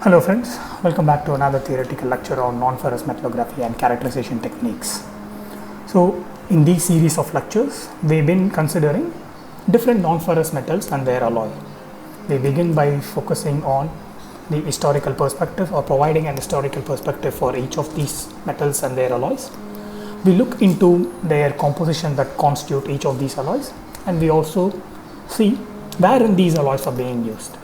Hello friends, welcome back to another theoretical lecture on non-ferrous metallography and characterization techniques. So in this series of lectures, we've been considering different non-ferrous metals and their alloy. We begin by focusing on the historical perspective or providing an historical perspective for each of these metals and their alloys. We look into their composition that constitute each of these alloys, and we also see wherein these alloys are being used.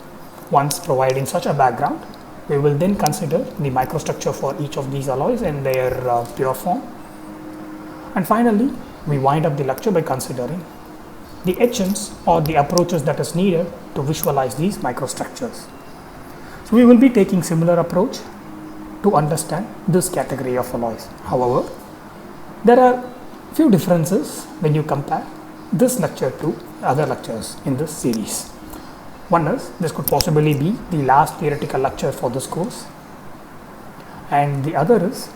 Once providing such a background, we will then consider the microstructure for each of these alloys in their pure form. And finally, we wind up the lecture by considering the etchants or the approaches that is needed to visualize these microstructures. So we will be taking similar approach to understand this category of alloys. However, there are few differences when you compare this lecture to other lectures in this series. One is, this could possibly be the last theoretical lecture for this course, and the other is,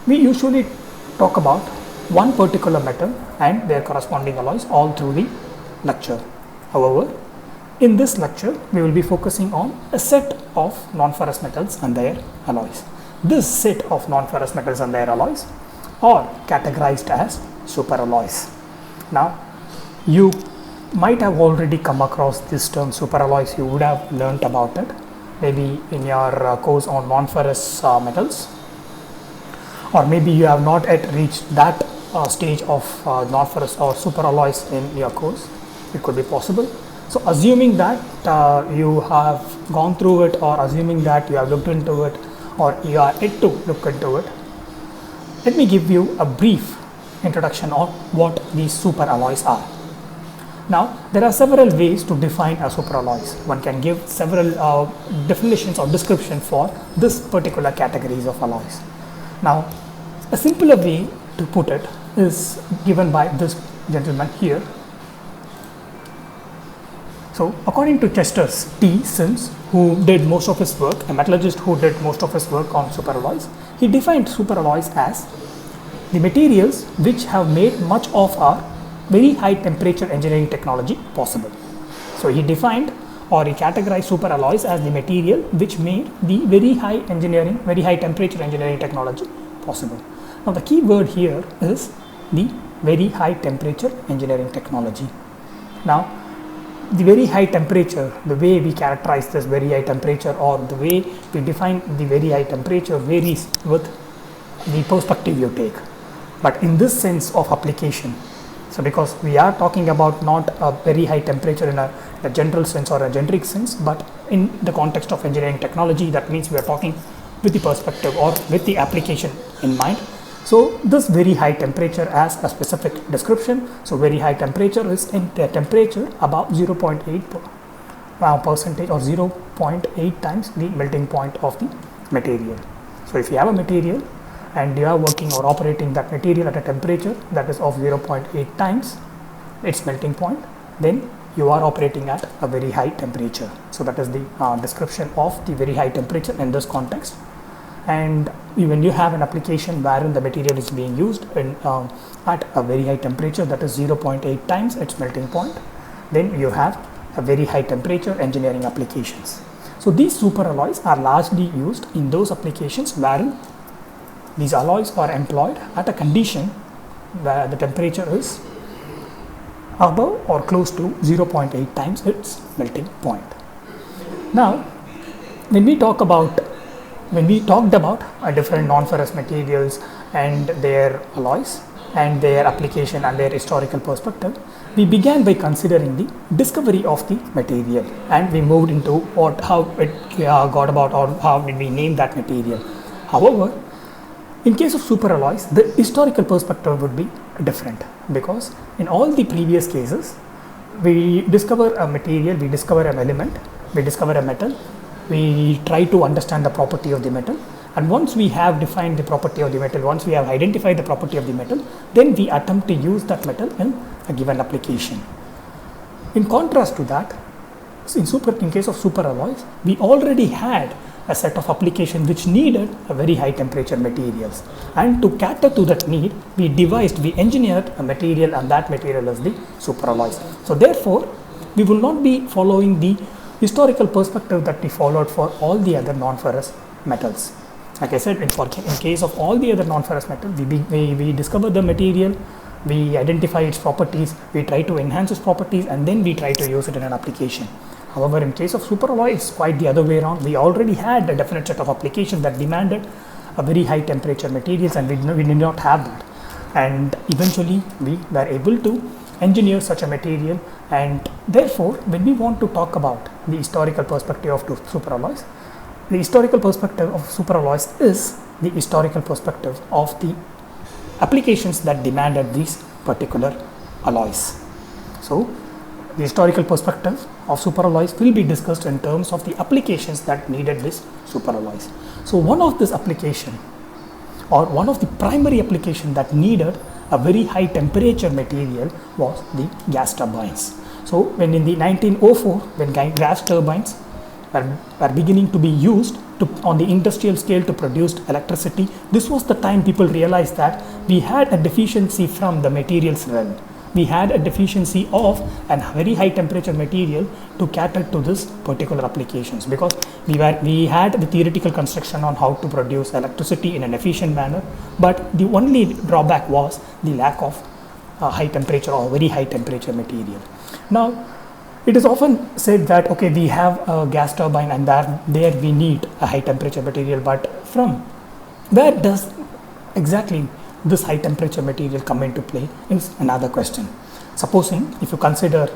we usually talk about one particular metal and their corresponding alloys all through the lecture. However, in this lecture, we will be focusing on a set of non-ferrous metals and their alloys. This set of non-ferrous metals and their alloys are categorized as superalloys. Now, you might have already come across this term superalloys. You would have learnt about it maybe in your course on non-ferrous metals, or maybe you have not yet reached that stage of non-ferrous or superalloys in your course. It could be possible. So assuming that you have gone through it, or assuming that you have looked into it, or you are yet to look into it, let me give you a brief introduction of what these superalloys are. Now, there are several ways to define a superalloys. One can give several definitions or description for this particular categories of alloys. Now, a simpler way to put it is given by this gentleman here. So, according to Chester T. Sims, who did most of his work, a metallurgist who did most of his work on superalloys, he defined superalloys as the materials which have made much of our very high temperature engineering technology possible. So he defined, or he categorized superalloys as the material which made the very high temperature engineering technology possible. Now the key word here is the very high temperature engineering technology. Now the very high temperature, the way we characterize this very high temperature, or the way we define the very high temperature, varies with the perspective you take. But in this sense of application, so because we are talking about not a very high temperature in a general sense or a generic sense, but in the context of engineering technology, that means we are talking with the perspective or with the application in mind. So this very high temperature has a specific description. So very high temperature is in the temperature above 0.8 percentage or 0.8 times the melting point of the material. So if you have a material and you are working or operating that material at a temperature that is of 0.8 times its melting point, then you are operating at a very high temperature. So that is the description of the very high temperature in this context. And when you have an application wherein the material is being used at a very high temperature, that is 0.8 times its melting point, then you have a very high temperature engineering applications. So these superalloys are largely used in those applications wherein these alloys are employed at a condition where the temperature is above or close to 0.8 times its melting point. Now, when we talked about different non-ferrous materials and their alloys and their application and their historical perspective, we began by considering the discovery of the material, and we moved into how it got about, or how did we name that material. However, in case of superalloys, the historical perspective would be different, because in all the previous cases, we discover a material, we discover an element, we discover a metal, we try to understand the property of the metal, and once we have defined the property of the metal, once we have identified the property of the metal, then we attempt to use that metal in a given application. In contrast to that, in case of superalloys, we already had a set of application which needed a very high temperature materials, and to cater to that need, we engineered a material, and that material is the superalloys. So therefore, we will not be following the historical perspective that we followed for all the other non-ferrous metals. Like I said, in case of all the other non-ferrous metals, we discover the material, we identify its properties, we try to enhance its properties, and then we try to use it in an application. However, in case of superalloy, it's quite the other way around. We already had a definite set of applications that demanded a very high temperature materials, and we did not have that. And eventually, we were able to engineer such a material, and therefore, when we want to talk about the historical perspective of superalloys, the historical perspective of superalloys is the historical perspective of the applications that demanded these particular alloys. So, the historical perspective of superalloys will be discussed in terms of the applications that needed these superalloys. So, one of this application, or one of the primary application that needed a very high temperature material, was the gas turbines. So, when in the 1904, when gas turbines were beginning to be used on the industrial scale to produce electricity, this was the time people realized that we had a deficiency from the materials realm. We had a deficiency of a very high temperature material to cater to this particular applications, because we had the theoretical construction on how to produce electricity in an efficient manner, but the only drawback was the lack of high temperature or very high temperature material. Now, it is often said that okay, we have a gas turbine and there we need a high temperature material, but from where does exactly this high temperature material come into play is another question. Supposing if you consider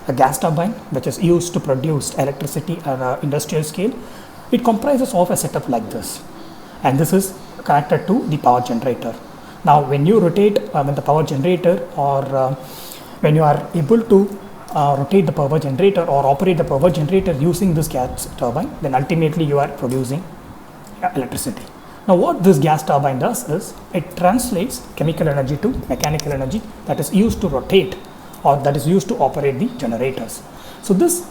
a gas turbine which is used to produce electricity at an industrial scale, it comprises of a setup like this, and this is connected to the power generator. Now when you rotate when the power generator, or when you are able to rotate the power generator or operate the power generator using this gas turbine, then ultimately you are producing electricity. Now what this gas turbine does is it translates chemical energy to mechanical energy that is used to rotate, or that is used to operate the generators. So this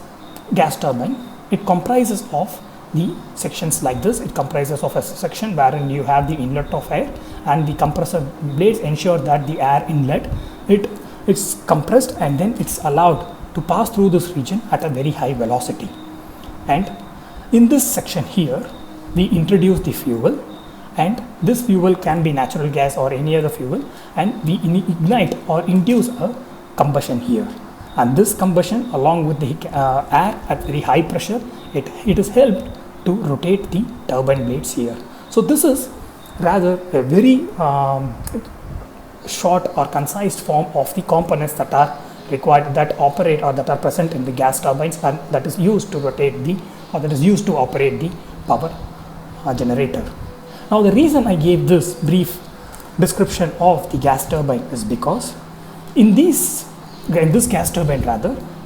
gas turbine, it comprises of the sections like this. It comprises of a section wherein you have the inlet of air, and the compressor blades ensure that the air inlet it's compressed and then it's allowed to pass through this region at a very high velocity. And in this section here, we introduce the fuel, and this fuel can be natural gas or any other fuel, and we ignite or induce a combustion here. And this combustion, along with the air at very high pressure, it is helped to rotate the turbine blades here. So this is rather a very short or concise form of the components that are required, that operate or that are present in the gas turbines, and that is used to rotate that is used to operate the power generator. Now the reason I gave this brief description of the gas turbine is because in this gas turbine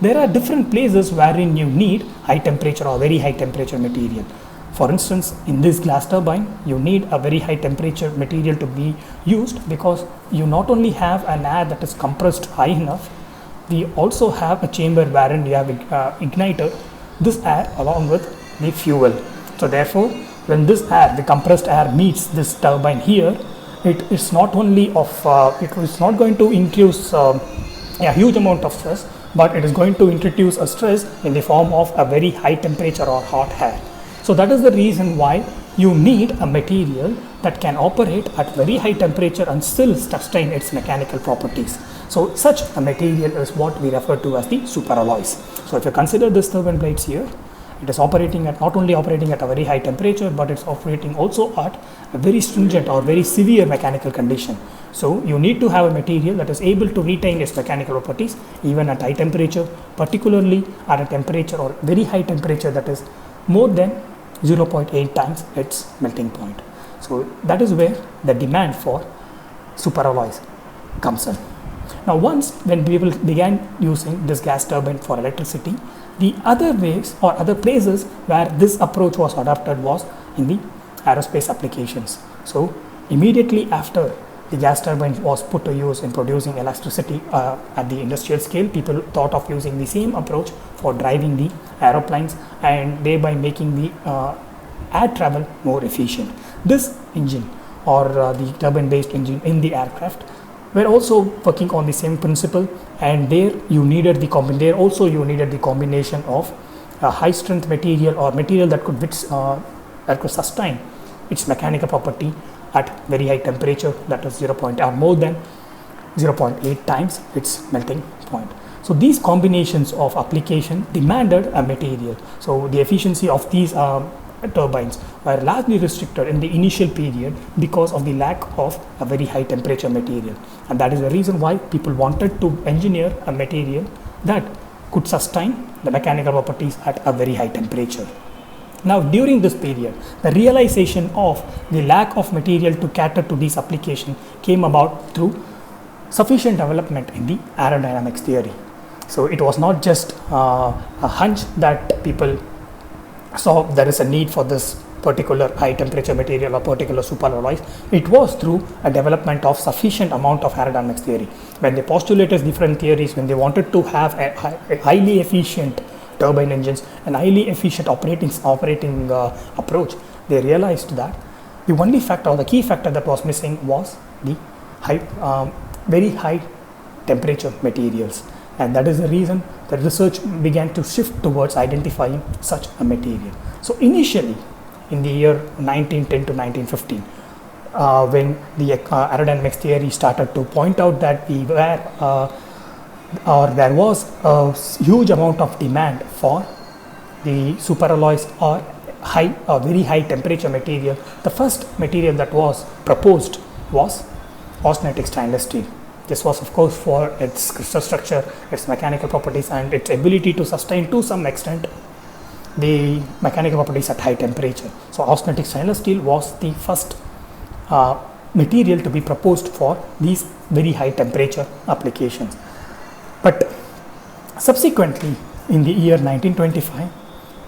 there are different places wherein you need high temperature or very high temperature material. For instance, in this gas turbine, you need a very high temperature material to be used, because you not only have an air that is compressed high enough, we also have a chamber wherein you have ignited this air along with the fuel. So therefore, when this air, the compressed air, meets this turbine here, it is not only of it is not going to induce a huge amount of stress, but it is going to introduce a stress in the form of a very high temperature or hot air. So that is the reason why you need a material that can operate at very high temperature and still sustain its mechanical properties. So such a material is what we refer to as the superalloys. So if you consider this turbine blades here, it is operating at, not only operating at a very high temperature, but it's operating also at a very stringent or very severe mechanical condition. So you need to have a material that is able to retain its mechanical properties even at high temperature, particularly at a temperature or very high temperature that is more than 0.8 times its melting point. So that is where the demand for superalloys comes in. Now once when people began using this gas turbine for electricity, the other ways or other places where this approach was adopted was in the aerospace applications. So immediately after the gas turbine was put to use in producing electricity at the industrial scale, people thought of using the same approach for driving the aeroplanes and thereby making the air travel more efficient. This engine or the turbine based engine in the aircraft were also working on the same principle, and there you needed the combination of a high strength material or material that could sustain its mechanical property at very high temperature, that is 0. Or more than 0.8 times its melting point. So these combinations of application demanded a material. So the efficiency of these turbines were largely restricted in the initial period because of the lack of a very high temperature material, and that is the reason why people wanted to engineer a material that could sustain the mechanical properties at a very high temperature. Now during this period, the realization of the lack of material to cater to these applications came about through sufficient development in the aerodynamics theory. So it was not just a hunch that people saw there is a need for this particular high temperature material or particular superalloys. It was through a development of sufficient amount of aerodynamics theory. When they postulated different theories, when they wanted to have a highly efficient turbine engines and highly efficient operating approach, they realized that the only factor or the key factor that was missing was the very high temperature materials. And that is the reason that research began to shift towards identifying such a material. So initially, in the year 1910 to 1915, when the aerodynamics theory started to point out that there was a huge amount of demand for the superalloys or very high temperature material, the first material that was proposed was austenitic stainless steel. This was of course for its crystal structure, its mechanical properties, and its ability to sustain to some extent the mechanical properties at high temperature. So austenitic stainless steel was the first material to be proposed for these very high temperature applications. But subsequently, in the year 1925,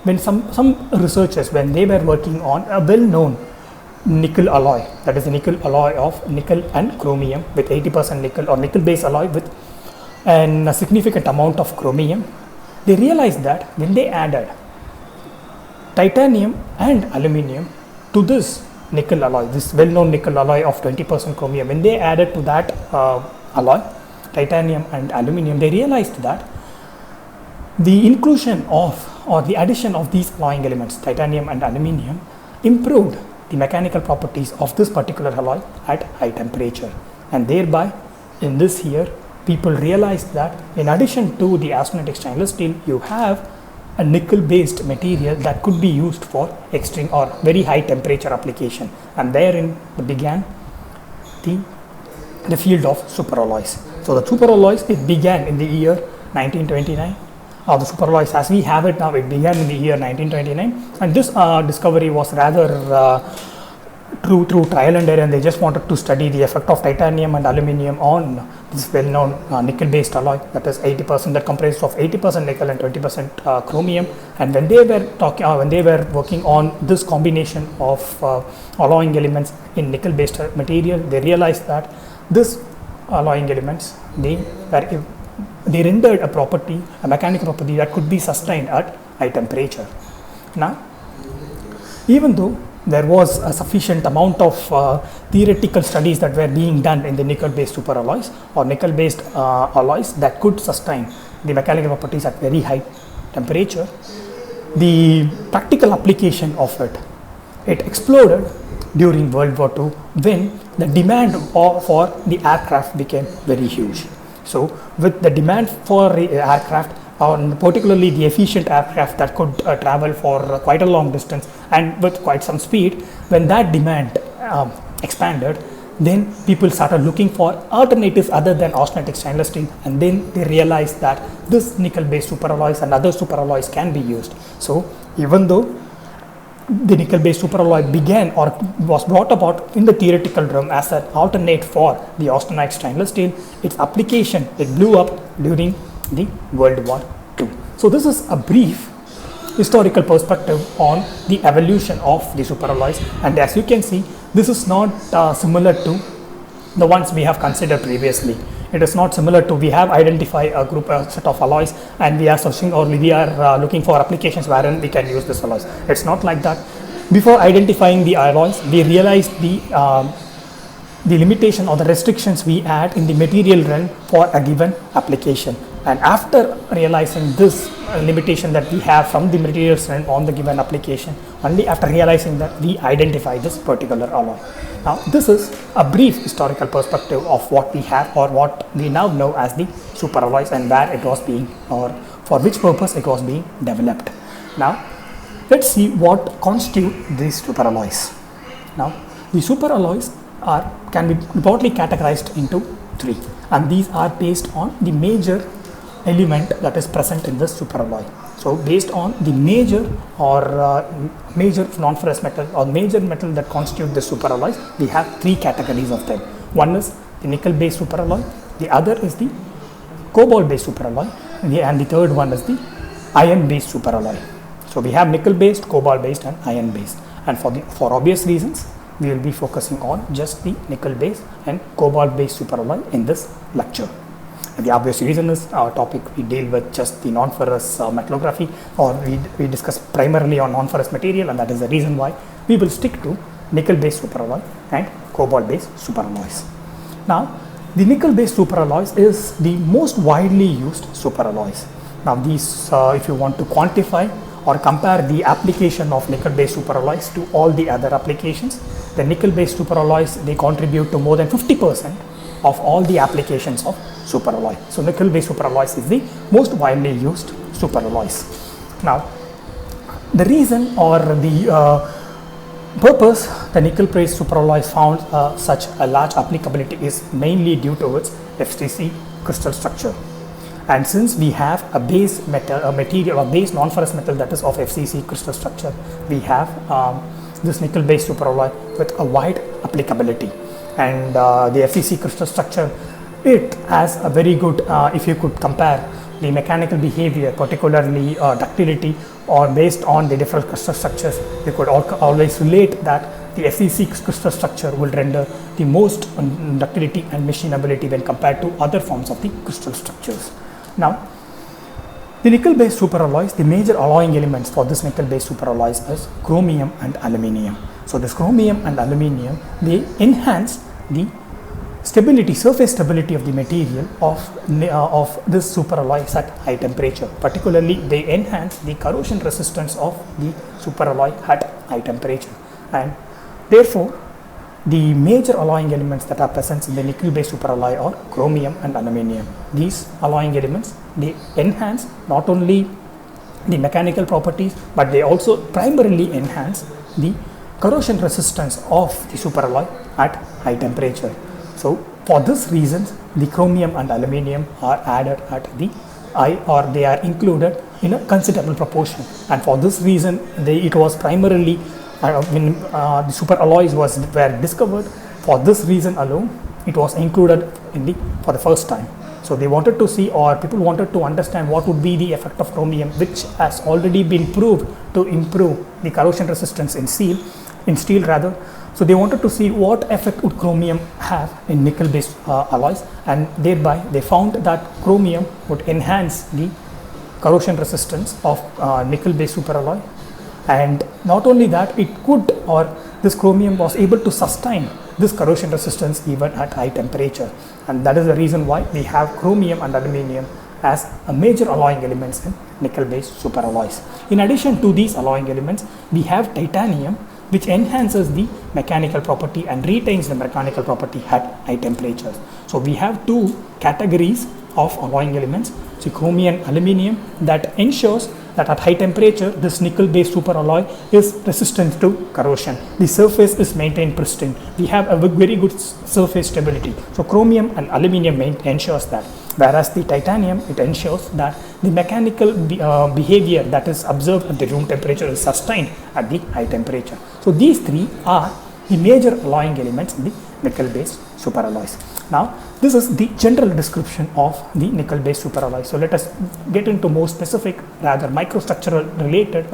when some researchers, when they were working on a well-known nickel alloy, that is a nickel alloy of nickel and chromium with 80% nickel, or nickel based alloy with a significant amount of chromium, they realized that when they added titanium and aluminium to this nickel alloy, this well-known nickel alloy of 20% chromium, when they added to that alloy titanium and aluminium, they realized that the inclusion of or the addition of these alloying elements, titanium and aluminium, improved the mechanical properties of this particular alloy at high temperature. And thereby, in this year, people realized that in addition to the austenitic stainless steel, you have a nickel based material that could be used for extreme or very high temperature application, and therein began the field of superalloys. So the superalloys, it began in the year 1929. The superalloys as we have it now, it began in the year 1929, and this discovery was rather through trial and error, and they just wanted to study the effect of titanium and aluminium on this well-known nickel-based alloy, that is 80%, that comprises of 80% nickel and 20% chromium. And when they were working on this combination of alloying elements in nickel-based material, they realized that this alloying elements they rendered a mechanical property that could be sustained at high temperature. Now, even though there was a sufficient amount of theoretical studies that were being done in the nickel-based superalloys or nickel-based alloys that could sustain the mechanical properties at very high temperature, the practical application of it exploded during World War II, when the demand for the aircraft became very huge. So with the demand for aircraft, particularly the efficient aircraft that could travel for quite a long distance and with quite some speed, when that demand expanded, then people started looking for alternatives other than austenitic stainless steel, and then they realized that this nickel-based superalloys and other superalloys can be used. So even though the nickel-based superalloy began or was brought about in the theoretical realm as an alternate for the austenite stainless steel, its application, it blew up during the World War II. So this is a brief historical perspective on the evolution of the superalloys, and as you can see, this is not similar to the ones we have considered previously. It is not similar to, we have identified a set of alloys and we are searching or we are looking for applications wherein we can use this alloys. It's not like that. Before identifying the alloys, we realized the limitation or the restrictions we had in the material realm for a given application, And after realizing this limitation that we have from the material strength on the given application, only after realizing that we identify this particular alloy. Now, this is a brief historical perspective of what we have or what we now know as the superalloys and where it was being or for which purpose it was being developed. Now, let's see what constitute these superalloys. Now, the superalloys can be broadly categorized into three, and these are based on the major element that is present in this superalloy. So, based on the major or major non-ferrous metal or major metal that constitute the superalloys, we have three categories of them. One is the nickel-based superalloy, the other is the cobalt-based superalloy, and the third one is the iron-based superalloy. So, we have nickel-based, cobalt-based, and iron-based, and for obvious reasons, we will be focusing on just the nickel-based and cobalt-based superalloy in this lecture. And the obvious reason is our topic we deal with just the non-ferrous metallography, or we discuss primarily on non-ferrous material, and that is the reason why we will stick to nickel-based superalloy and cobalt-based superalloys. Now, the nickel-based superalloys is the most widely used superalloys. Now, these, if you want to quantify or compare the application of nickel-based superalloys to all the other applications, the nickel-based superalloys, they contribute to more than 50% of all the applications of superalloy. So, nickel-based superalloys is the most widely used superalloys. Now, the reason or the purpose the nickel-based superalloys found such a large applicability is mainly due to its FCC crystal structure. And since we have a base metal, a material, a base non-ferrous metal that is of FCC crystal structure, we have this nickel-based superalloy with a wide applicability. And the FCC crystal structure, it has a very good, if you could compare the mechanical behavior, particularly ductility, or based on the different crystal structures, you could always relate that the FCC crystal structure will render the most ductility and machinability when compared to other forms of the crystal structures. Now, the nickel-based superalloys, the major alloying elements for this nickel-based superalloys is chromium and aluminium. So, this chromium and aluminium, they enhance the stability, surface stability of the material of this superalloy at high temperature. Particularly, they enhance the corrosion resistance of the superalloy at high temperature, and therefore, the major alloying elements that are present in the nickel-based superalloy are chromium and aluminium. These alloying elements, they enhance not only the mechanical properties, but they also primarily enhance the corrosion resistance of the superalloy at high temperature. So, for this reasons, the chromium and aluminium are added at the or they are included in a considerable proportion. And for this reason, it was primarily when the superalloys were discovered. For this reason alone, it was included for the first time. So, they wanted to see, or people wanted to understand what would be the effect of chromium, which has already been proved to improve the corrosion resistance in steel. So, they wanted to see what effect would chromium have in nickel-based alloys, and thereby they found that chromium would enhance the corrosion resistance of nickel-based superalloy. And not only that, it could, or this chromium was able to sustain this corrosion resistance even at high temperature, and that is the reason why we have chromium and aluminium as a major alloying elements in nickel-based superalloys. In addition to these alloying elements, we have titanium, which enhances the mechanical property and retains the mechanical property at high temperatures. So, we have two categories of alloying elements, so chromium and aluminium, that ensures that at high temperature this nickel-based superalloy is resistant to corrosion. The surface is maintained pristine. We have a very good surface stability. So, chromium and aluminium ensures that. Whereas the titanium, it ensures that the mechanical behavior that is observed at the room temperature is sustained at the high temperature. So, these three are the major alloying elements in the nickel-based superalloys. Now, this is the general description of the nickel-based superalloy. So, let us get into more specific, rather microstructure related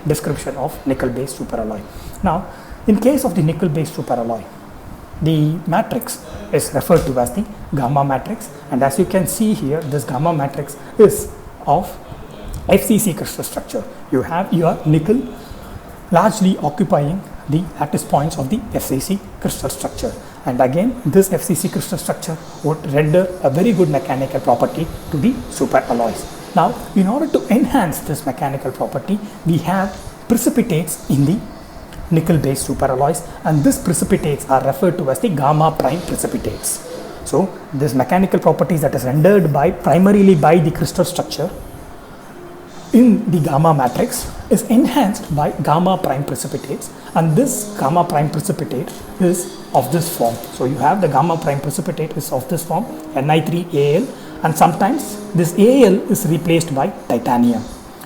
description of nickel-based superalloy. Now, in case of the nickel-based superalloy, the matrix is referred to as the gamma matrix, and as you can see here, this gamma matrix is of FCC crystal structure. You have your nickel largely occupying the lattice points of the FCC crystal structure, And again, this FCC crystal structure would render a very good mechanical property to the superalloys. Now, in order to enhance this mechanical property, we have precipitates in the nickel-based superalloys, and these precipitates are referred to as the gamma prime precipitates. So, this mechanical properties that is rendered primarily by the crystal structure in the gamma matrix is enhanced by gamma prime precipitates, and this gamma prime precipitate is of this form. So you have the gamma prime precipitate is of this form, Ni3Al, and sometimes this Al is replaced by titanium.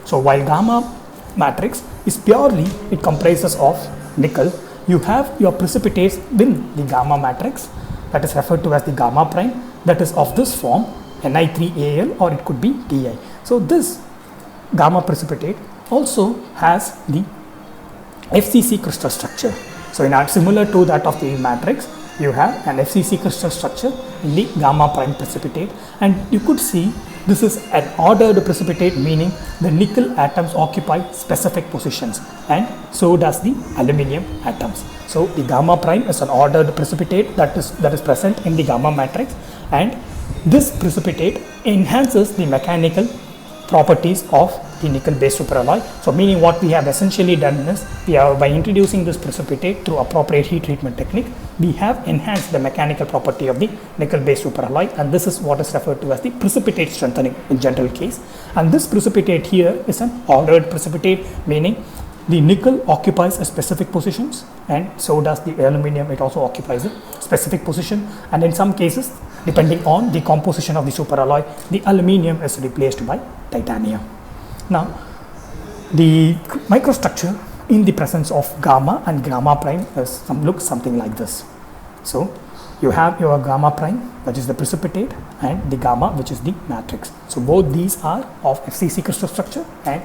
So while gamma matrix is purely, it comprises of nickel, you have your precipitates in the gamma matrix that is referred to as the gamma prime, that is of this form, Ni3Al, or it could be Ti. So this gamma precipitate also has the FCC crystal structure. So similar to that of the matrix, you have an FCC crystal structure in the gamma prime precipitate, and you could see this is an ordered precipitate, meaning the nickel atoms occupy specific positions, and so does the aluminium atoms. So the gamma prime is an ordered precipitate that is present in the gamma matrix, and this precipitate enhances the mechanical properties of the nickel-based superalloy. So meaning what we have essentially done is, by introducing this precipitate through appropriate heat treatment technique, we have enhanced the mechanical property of the nickel-based superalloy, and this is what is referred to as the precipitate strengthening in general case. And this precipitate here is an ordered precipitate, meaning the nickel occupies a specific positions, and so does the aluminium, it also occupies a specific position, and in some cases, depending on the composition of the superalloy, the aluminium is replaced by titanium. Now, the microstructure in the presence of gamma and gamma prime looks something like this. So, you have your gamma prime, which is the precipitate, and the gamma, which is the matrix. So, both these are of FCC crystal structure, and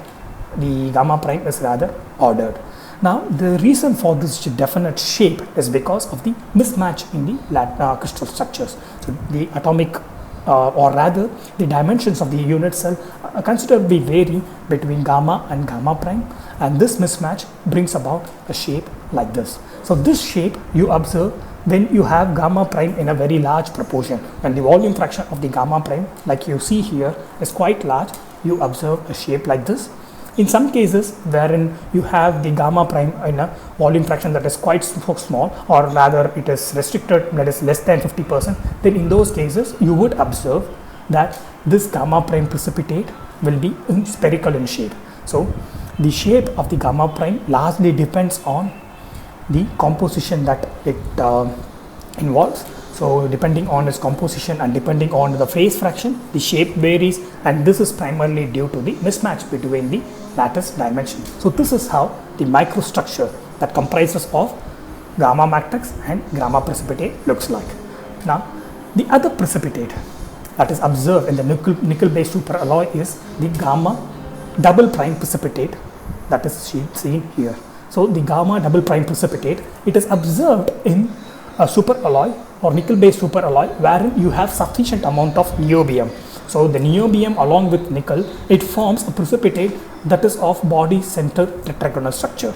the gamma prime is rather ordered. Now, the reason for this definite shape is because of the mismatch in the crystal structures. So, the atomic or rather the dimensions of the unit cell considerably vary between gamma and gamma prime, and this mismatch brings about a shape like this. So this shape you observe when you have gamma prime in a very large proportion, and the volume fraction of the gamma prime, like you see here, is quite large, you observe a shape like this. In some cases wherein you have the gamma prime in a volume fraction that is quite small, or rather it is restricted, that is less than 50%, then in those cases you would observe that this gamma prime precipitate will be spherical in shape. So the shape of the gamma prime largely depends on the composition that it involves. So depending on its composition and depending on the phase fraction, the shape varies, and this is primarily due to the mismatch between the lattice dimensions. So this is how the microstructure that comprises of gamma matrix and gamma precipitate looks like. Now, the other precipitate that is observed in the nickel-based superalloy is the gamma double prime precipitate that is seen here. So the gamma double prime precipitate, it is observed in a superalloy or nickel-based superalloy wherein you have sufficient amount of niobium. So the niobium along with nickel, it forms a precipitate that is of body center tetragonal structure.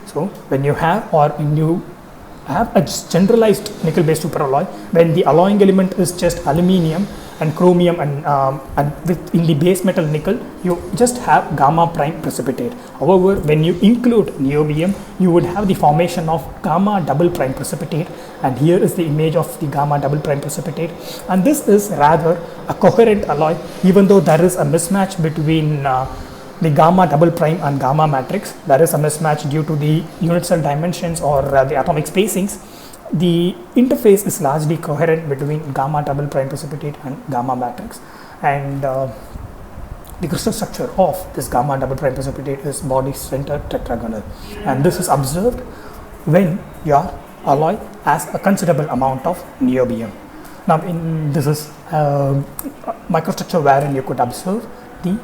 So when you have a generalized nickel-based superalloy, when the alloying element is just aluminium and chromium and in the base metal nickel, you just have gamma prime precipitate. However, when you include niobium, you would have the formation of gamma double prime precipitate, and here is the image of the gamma double prime precipitate, and this is rather a coherent alloy, even though there is a mismatch between the gamma double prime and gamma matrix. There is a mismatch due to the unit cell dimensions or the atomic spacings. The interface is largely coherent between gamma double prime precipitate and gamma matrix, and the crystal structure of this gamma double prime precipitate is body center tetragonal, and this is observed when your alloy has a considerable amount of niobium. Now, this is a microstructure wherein you could observe the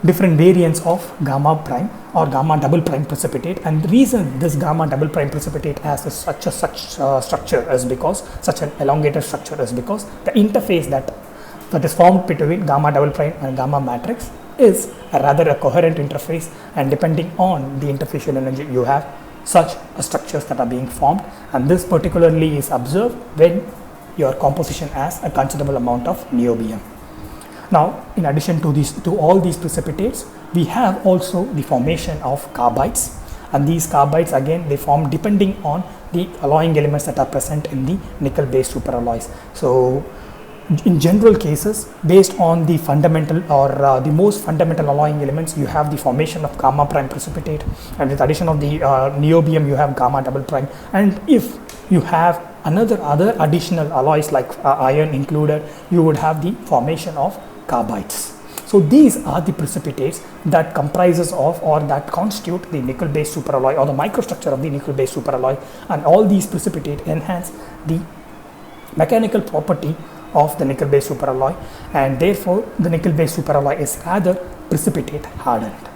different variants of gamma prime or gamma double prime precipitate, and the reason this gamma double prime precipitate has such structure is because such an elongated structure is because the interface that is formed between gamma double prime and gamma matrix is rather a coherent interface, and depending on the interfacial energy, you have such structures that are being formed, and this particularly is observed when your composition has a considerable amount of niobium. Now, in addition to all these precipitates, we have also the formation of carbides, and these carbides again they form depending on the alloying elements that are present in the nickel based superalloys. So in general cases, based on the fundamental or the most fundamental alloying elements, you have the formation of gamma prime precipitate, and with addition of the niobium you have gamma double prime, and if you have other additional alloys like iron included, you would have the formation of carbides. So these are the precipitates that comprises of or that constitute the nickel based superalloy or the microstructure of the nickel based superalloy, and all these precipitate enhance the mechanical property of the nickel based superalloy, and therefore the nickel based superalloy is rather precipitate hardened.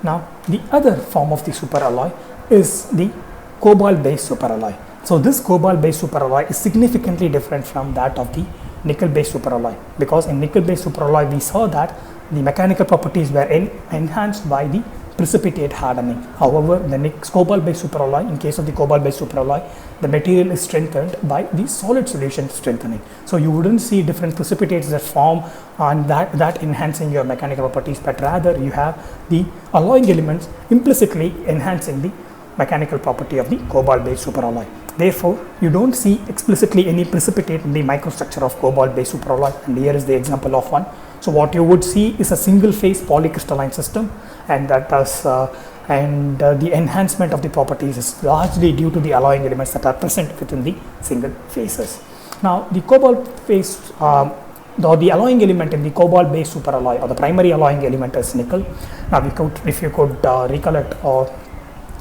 Now the other form of the superalloy is the cobalt based superalloy. So this cobalt based superalloy is significantly different from that of the nickel based superalloy, because in nickel based superalloy we saw that the mechanical properties were enhanced by the precipitate hardening. However, the cobalt based superalloy, in case of the cobalt based superalloy, the material is strengthened by the solid solution strengthening. So you wouldn't see different precipitates that form and that enhancing your mechanical properties, but rather you have the alloying elements implicitly enhancing the mechanical property of the cobalt based superalloy. Therefore, you don't see explicitly any precipitate in the microstructure of cobalt based superalloy, and here is the example of one. So what you would see is a single phase polycrystalline system, and that does the enhancement of the properties is largely due to the alloying elements that are present within the single phases. Now the cobalt phase the alloying element in the cobalt based superalloy, or the primary alloying element, is nickel. Now if you could recollect, or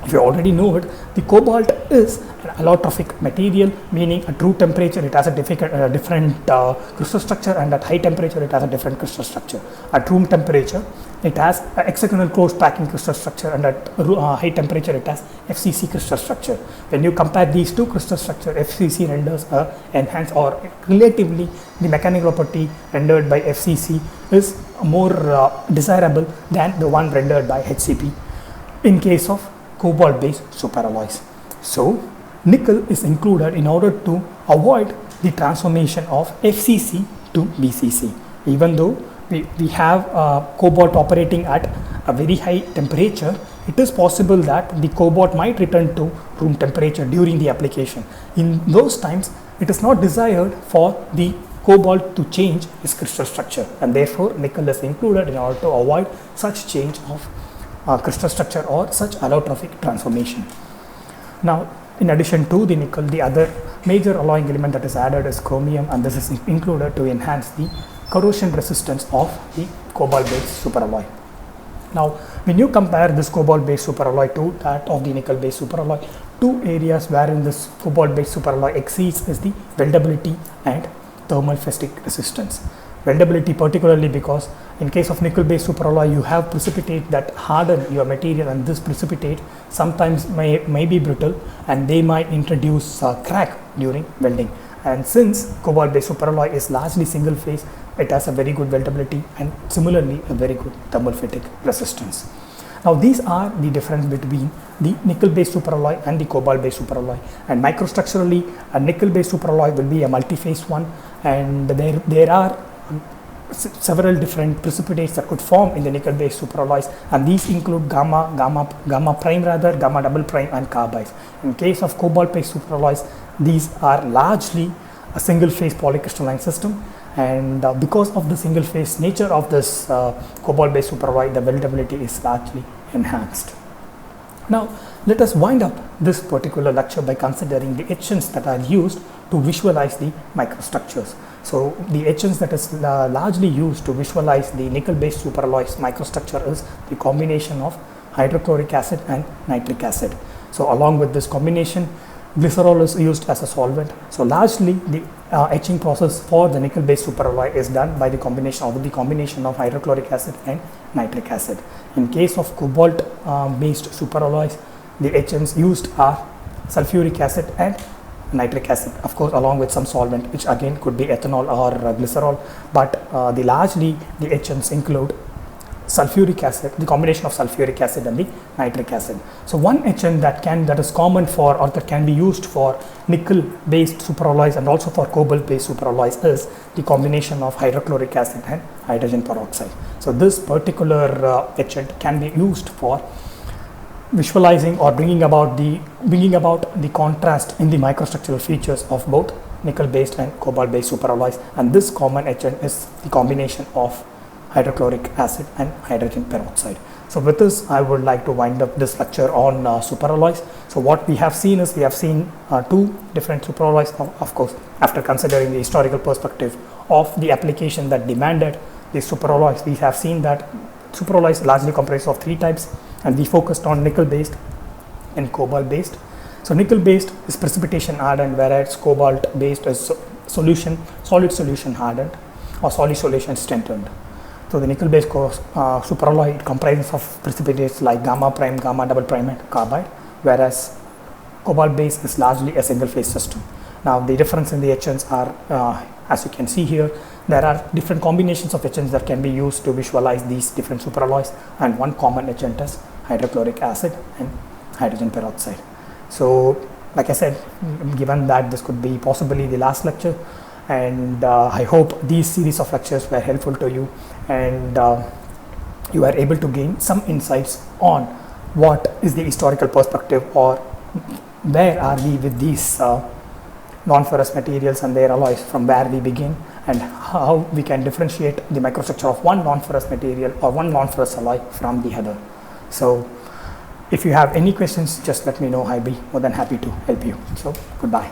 if you already know it, the cobalt is an allotrophic material, meaning at room temperature it has a different crystal structure, and at high temperature it has a different crystal structure. At room temperature it has a hexagonal closed packing crystal structure, and at high temperature it has FCC crystal structure. When you compare these two crystal structure, FCC renders a enhanced, or relatively the mechanical property rendered by FCC is more desirable than the one rendered by HCP in case of cobalt based superalloys. So nickel is included in order to avoid the transformation of FCC to BCC. Even though we have cobalt operating at a very high temperature, it is possible that the cobalt might return to room temperature during the application. In those times, it is not desired for the cobalt to change its crystal structure, and therefore nickel is included in order to avoid such change of crystal structure or such allotrophic transformation. Now, in addition to the nickel, the other major alloying element that is added is chromium, and this is included to enhance the corrosion resistance of the cobalt based superalloy. Now, when you compare this cobalt based superalloy to that of the nickel based superalloy, two areas wherein this cobalt based superalloy exceeds is the weldability and thermal festive resistance. Weldability particularly because in case of nickel based superalloy you have precipitate that harden your material, and this precipitate sometimes may be brittle, and they might introduce crack during welding. And since cobalt based superalloy is largely single phase, it has a very good weldability and similarly a very good thermal fatigue resistance. Now these are the difference between the nickel based superalloy and the cobalt based superalloy, and microstructurally a nickel based superalloy will be a multi-phase one, and there are several different precipitates that could form in the nickel based superalloys, and these include gamma prime, gamma double prime, and carbides. In case of cobalt based superalloys, these are largely a single phase polycrystalline system, and because of the single phase nature of this cobalt based superalloy, the weldability is largely enhanced. Now let us wind up this particular lecture by considering the etchants that are used to visualize the microstructures. So the etchants that is largely used to visualize the nickel based superalloys microstructure is the combination of hydrochloric acid and nitric acid. So along with this combination, glycerol is used as a solvent. So largely the etching process for the nickel based superalloy is done by the combination of hydrochloric acid and nitric acid. In case of cobalt based superalloys, the etchants used are sulfuric acid and nitric acid, of course along with some solvent, which again could be ethanol or glycerol, but largely the etchants include sulfuric acid, the combination of sulfuric acid and the nitric acid. So one etchant that is common for, or that can be used for nickel based superalloys and also for cobalt based superalloys is the combination of hydrochloric acid and hydrogen peroxide. So this particular etchant can be used for visualizing or bringing about the contrast in the microstructural features of both nickel based and cobalt based superalloys, and this common etchant is the combination of hydrochloric acid and hydrogen peroxide. So with this, I would like to wind up this lecture on superalloys. So what we have seen is two different superalloys, of course, after considering the historical perspective of the application that demanded these superalloys. We have seen that superalloys largely comprised of three types, and we focused on nickel based and cobalt based. So nickel based is precipitation hardened, whereas cobalt based is solid solution hardened or solid solution strengthened. So the nickel based superalloy, it comprises of precipitates like gamma prime, gamma double prime and carbide, whereas cobalt based is largely a single phase system. Now the difference in the etchants are, as you can see here, there are different combinations of etchants that can be used to visualize these different superalloys, and one common etchant is hydrochloric acid and hydrogen peroxide. So like I said, given that this could be possibly the last lecture, and I hope these series of lectures were helpful to you, and you are able to gain some insights on what is the historical perspective, or where are we with these non-ferrous materials and their alloys, from where we begin, and how we can differentiate the microstructure of one non-ferrous material or one non-ferrous alloy from the other. So if you have any questions, just let me know. I'll be more than happy to help you. So goodbye.